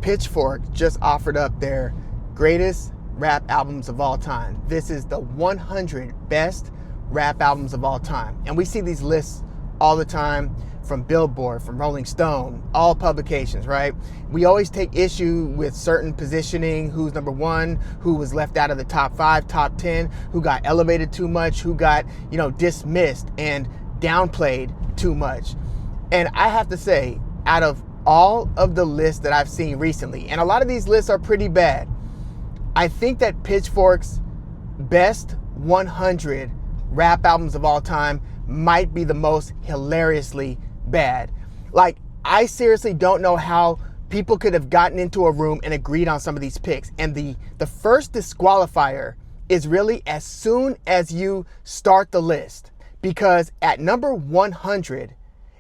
Pitchfork just offered up their greatest rap albums of all time. This is the 100 best rap albums of all time. And we see these lists all the time from Billboard, from Rolling Stone, all publications, right? We always take issue with certain positioning, who's number one, who was left out of the top 5, top 10, who got elevated too much, who got, dismissed and downplayed too much. And I have to say, out of all of the lists that I've seen recently, and a lot of these lists are pretty bad, I think that Pitchfork's best 100 rap albums of all time might be the most hilariously bad. Like, I seriously don't know how people could have gotten into a room and agreed on some of these picks. And the first disqualifier is really as soon as you start the list, because at number 100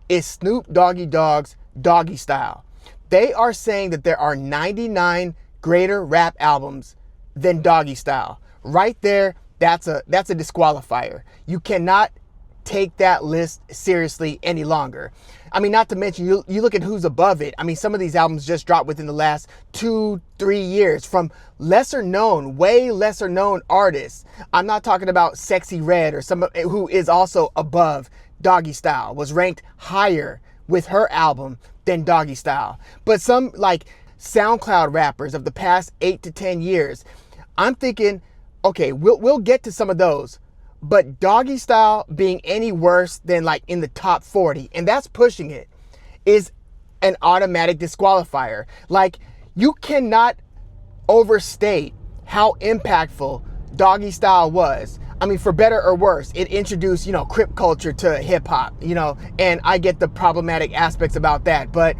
is Snoop Dogg's Doggystyle. They are saying that there are 99 greater rap albums than Doggystyle. Right there, that's a disqualifier. You cannot take that list seriously any longer. I mean, not to mention, you look at who's above it. I mean, some of these albums just dropped within the last 2-3 years from way lesser known artists. I'm not talking about Sexy Red or some who is also above Doggystyle, was ranked higher with her album than Doggystyle. But some like SoundCloud rappers of the past 8 to 10 years, I'm thinking, okay, we'll get to some of those. But Doggystyle being any worse than like in the top 40, and that's pushing it, is an automatic disqualifier. Like, you cannot overstate how impactful Doggystyle was. I mean, for better or worse, it introduced, Crip culture to hip hop, and I get the problematic aspects about that. But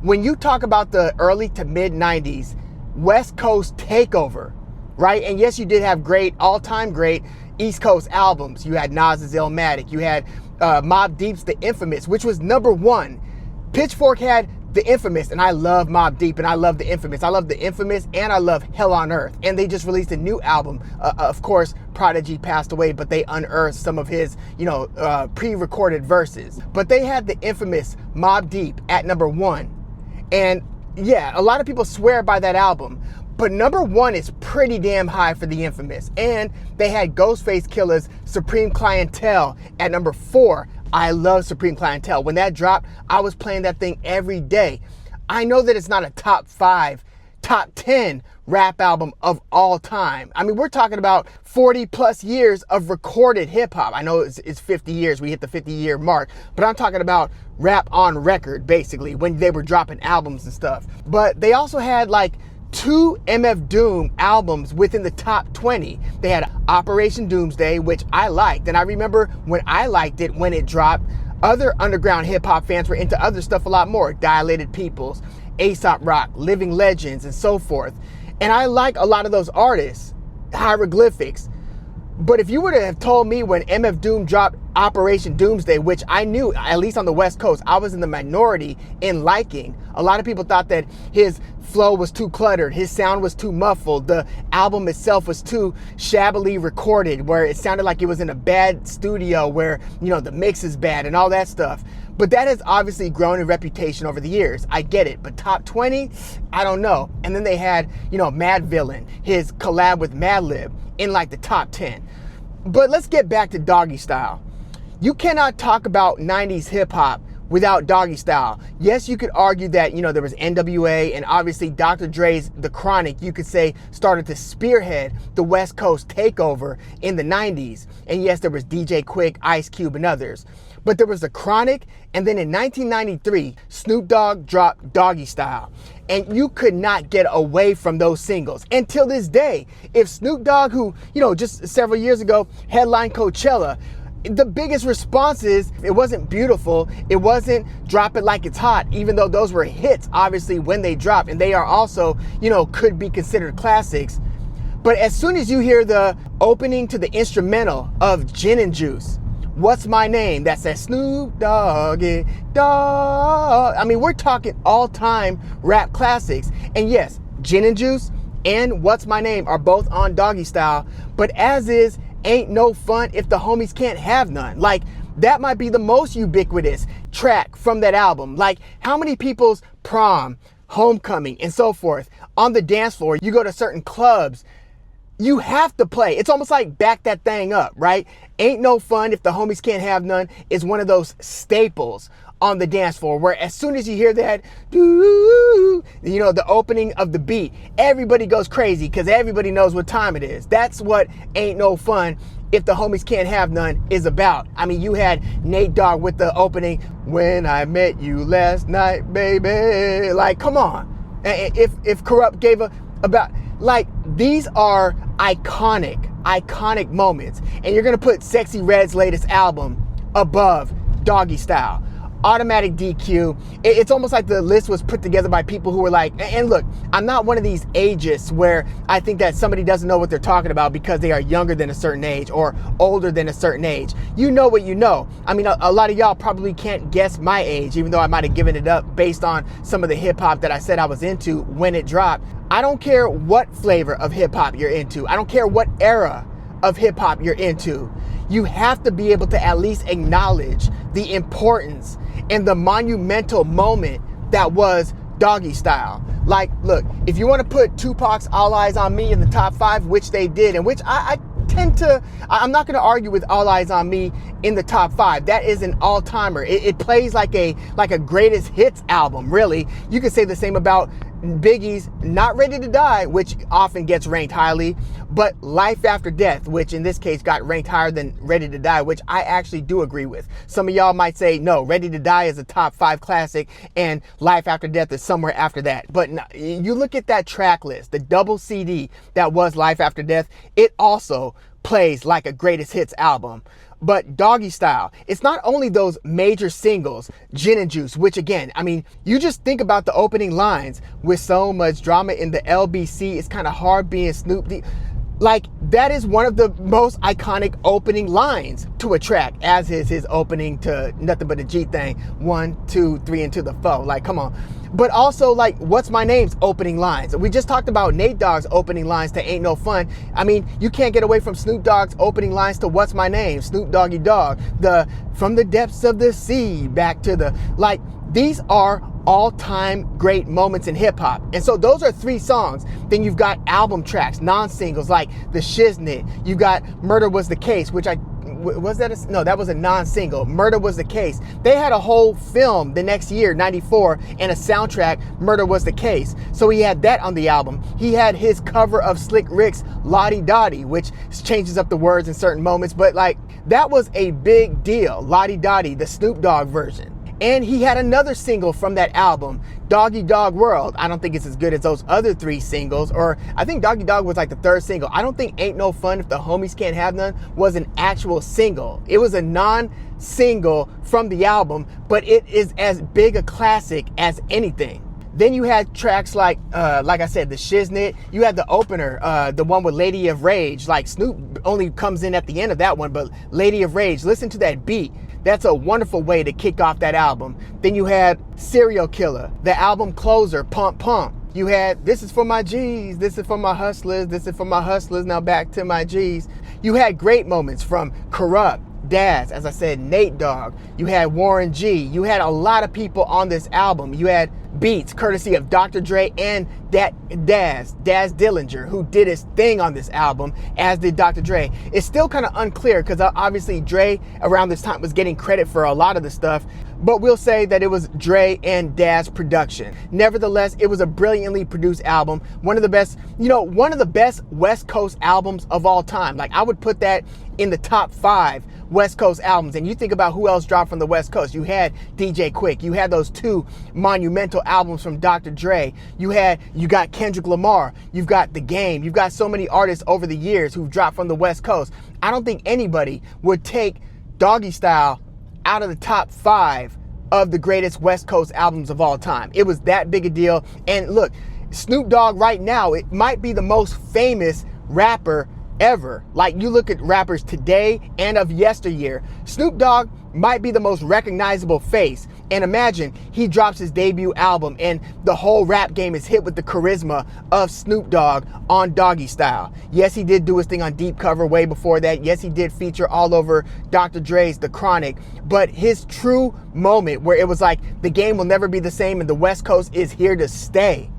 when you talk about the early to mid 90s West Coast takeover, right? And yes, you did have all-time great East Coast albums. You had Nas's Illmatic. You had Mobb Deep's The Infamous, which was number 1. Pitchfork had The Infamous, and I love Mobb Deep, and I love The Infamous. I love The Infamous, and I love Hell on Earth. And they just released a new album. Of course, Prodigy passed away, but they unearthed some of his, pre-recorded verses. But they had The Infamous Mobb Deep at number 1. And yeah, a lot of people swear by that album. But number 1 is pretty damn high for The Infamous. And they had Ghostface Killah's Supreme Clientele at number 4. I love Supreme Clientele. When that dropped, I was playing that thing every day. I know that it's not a top 5, top 10 rap album of all time. I mean, we're talking about 40 plus years of recorded hip hop. I know it's 50 years. We hit the 50-year mark. But I'm talking about rap on record, basically, when they were dropping albums and stuff. But they also had like 2 MF Doom albums within the top 20. They had Operation Doomsday, which I liked. And I remember when I liked it, when it dropped, other underground hip hop fans were into other stuff a lot more. Dilated Peoples, Aesop Rock, Living Legends, and so forth. And I like a lot of those artists, Hieroglyphics. But if you were to have told me when MF Doom dropped Operation Doomsday, which I knew, at least on the West Coast, I was in the minority in liking. A lot of people thought that his flow was too cluttered, his sound was too muffled, the album itself was too shabbily recorded, where it sounded like it was in a bad studio where, the mix is bad and all that stuff. But that has obviously grown in reputation over the years. I get it. But top 20, I don't know. And then they had, Mad Villain, his collab with Madlib, in like the top 10. But let's get back to Doggystyle. You cannot talk about 90s hip hop without Doggystyle. Yes, you could argue that, there was NWA, and obviously Dr. Dre's The Chronic, you could say, started to spearhead the West Coast takeover in the 90s. And yes, there was DJ Quick, Ice Cube, and others. But there was The Chronic, and then in 1993, Snoop Dogg dropped Doggystyle. And you could not get away from those singles. Until this day, if Snoop Dogg, who, just several years ago headlined Coachella, the biggest response is, it wasn't beautiful, it wasn't Drop It Like It's Hot, even though those were hits, obviously, when they dropped, and they are also, could be considered classics. But as soon as you hear the opening to the instrumental of Gin and Juice, What's My Name, that says Snoop Doggy Dogg, I mean, we're talking all-time rap classics. And yes, Gin and Juice and What's My Name are both on Doggystyle, but as is Ain't No Fun If the Homies Can't Have None. Like, that might be the most ubiquitous track from that album. Like, how many people's prom, Homecoming, and so forth. On the dance floor, you go to certain clubs, you have to play. It's almost like Back That Thing Up, right? Ain't No Fun If the Homies Can't Have None is one of those staples on the dance floor, where as soon as you hear that, the opening of the beat, everybody goes crazy because everybody knows what time it is. That's what Ain't No Fun If the Homies Can't Have None is about. I mean, you had Nate Dogg with the opening, When I Met You Last Night, Baby. Like, come on. If Corrupt gave about, like, these are iconic moments. And you're going to put Sexy Red's latest album above Doggystyle. Automatic DQ. It's almost like the list was put together by people who were like, and look, I'm not one of these ageists where I think that somebody doesn't know what they're talking about because they are younger than a certain age or older than a certain age. You know what you know. I mean, a lot of y'all probably can't guess my age, even though I might have given it up based on some of the hip hop that I said I was into when it dropped. I don't care what flavor of hip hop you're into. I don't care what era of hip hop you're into. You have to be able to at least acknowledge the importance and the monumental moment that was Doggystyle. Like, look, if you want to put Tupac's All Eyes on Me in the top 5, which they did, and which I'm not going to argue with All Eyes on Me in the top 5. That is an all-timer. It plays like a greatest hits album, really. You could say the same about Biggie's Not Ready to Die, which often gets ranked highly, but Life After Death, which in this case got ranked higher than Ready to Die, which I actually do agree with. Some of y'all might say, no, Ready to Die is a top 5 classic and Life After Death is somewhere after that. But no, you look at that track list, the double CD that was Life After Death, it also plays like a greatest hits album. But Doggystyle, it's not only those major singles, Gin and Juice, which again, I mean, you just think about the opening lines, with so much drama in the LBC, it's kind of hard being Snoop Dogg. Like, that is one of the most iconic opening lines to a track, as is his opening to Nothing But a G Thing, 1, 2, 3, and to the 4. Like, come on. But also, like, What's My Name's opening lines. We just talked about Nate Dogg's opening lines to Ain't No Fun. I mean, you can't get away from Snoop Dogg's opening lines to What's My Name, Snoop Doggy Dogg, the From the Depths of the Sea, back to the, like, these are all-time great moments in hip-hop. And so those are 3 songs. Then you've got album tracks, non-singles, like The Shiznit. You got Murder Was the Case, which that was a non-single. Murder Was the Case. They had a whole film the next year, 94, and a soundtrack, Murder Was the Case. So he had that on the album. He had his cover of Slick Rick's Lottie Dottie, which changes up the words in certain moments, but like, that was a big deal. Lottie Dottie, the Snoop Dogg version. And he had another single from that album, Doggy Dog World. I don't think it's as good as those other 3 singles, or I think Doggy Dog was like the 3rd single. I don't think Ain't No Fun If the Homies Can't Have None was an actual single. It was a non-single from the album, but it is as big a classic as anything. Then you had tracks like I said, The Shiznit. You had the opener, the one with Lady of Rage. Like, Snoop only comes in at the end of that one, but Lady of Rage, listen to that beat. That's a wonderful way to kick off that album. Then you had Serial Killer, the album closer, Pump Pump. You had This Is For My G's, This Is For My Hustlers, This Is For My Hustlers, Now Back to My G's. You had great moments from Corrupt, Daz, as I said, Nate Dogg. You had Warren G. You had a lot of people on this album. You had beats courtesy of Dr. Dre and Daz Dillinger, who did his thing on this album, as did Dr. Dre. It's still kind of unclear because obviously Dre around this time was getting credit for a lot of the stuff, but we'll say that it was Dre and Daz production. Nevertheless, it was a brilliantly produced album. One of the best West Coast albums of all time. Like, I would put that in the top 5 West Coast albums. And you think about who else dropped from the West Coast. You had DJ Quick. You had those 2 monumental albums from Dr. Dre. You got Kendrick Lamar. You've got The Game. You've got so many artists over the years who've dropped from the West Coast. I don't think anybody would take Doggystyle out of the top 5 of the greatest West Coast albums of all time. It was that big a deal. And look, Snoop Dogg right now, it might be the most famous rapper ever. Like, you look at rappers today and of yesteryear, Snoop Dogg might be the most recognizable face. And imagine he drops his debut album and the whole rap game is hit with the charisma of Snoop Dogg on Doggystyle. Yes, he did do his thing on Deep Cover way before that. Yes, he did feature all over Dr. Dre's The Chronic. But his true moment where it was like the game will never be the same and the West Coast is here to stay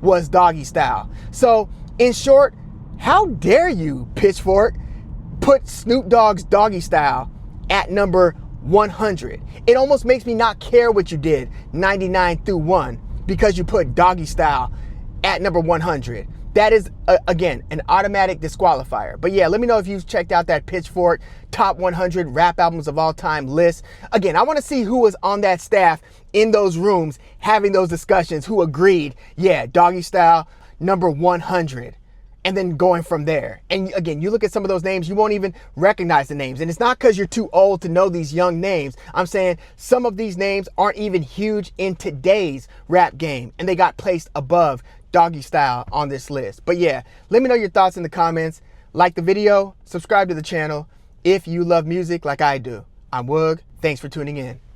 was Doggystyle. So in short, how dare you, Pitchfork, put Snoop Dogg's Doggystyle at number 100. It almost makes me not care what you did 99 through 1 because you put Doggystyle at number 100. That is, again, an automatic disqualifier. But yeah, let me know if you've checked out that Pitchfork Top 100 Rap Albums of All Time list. Again, I want to see who was on that staff in those rooms having those discussions, who agreed, yeah, Doggystyle, number 100. And then going from there. And again, you look at some of those names, you won't even recognize the names. And it's not because you're too old to know these young names. I'm saying some of these names aren't even huge in today's rap game. And they got placed above Doggystyle on this list. But yeah, let me know your thoughts in the comments. Like the video, subscribe to the channel if you love music like I do. I'm Woog. Thanks for tuning in.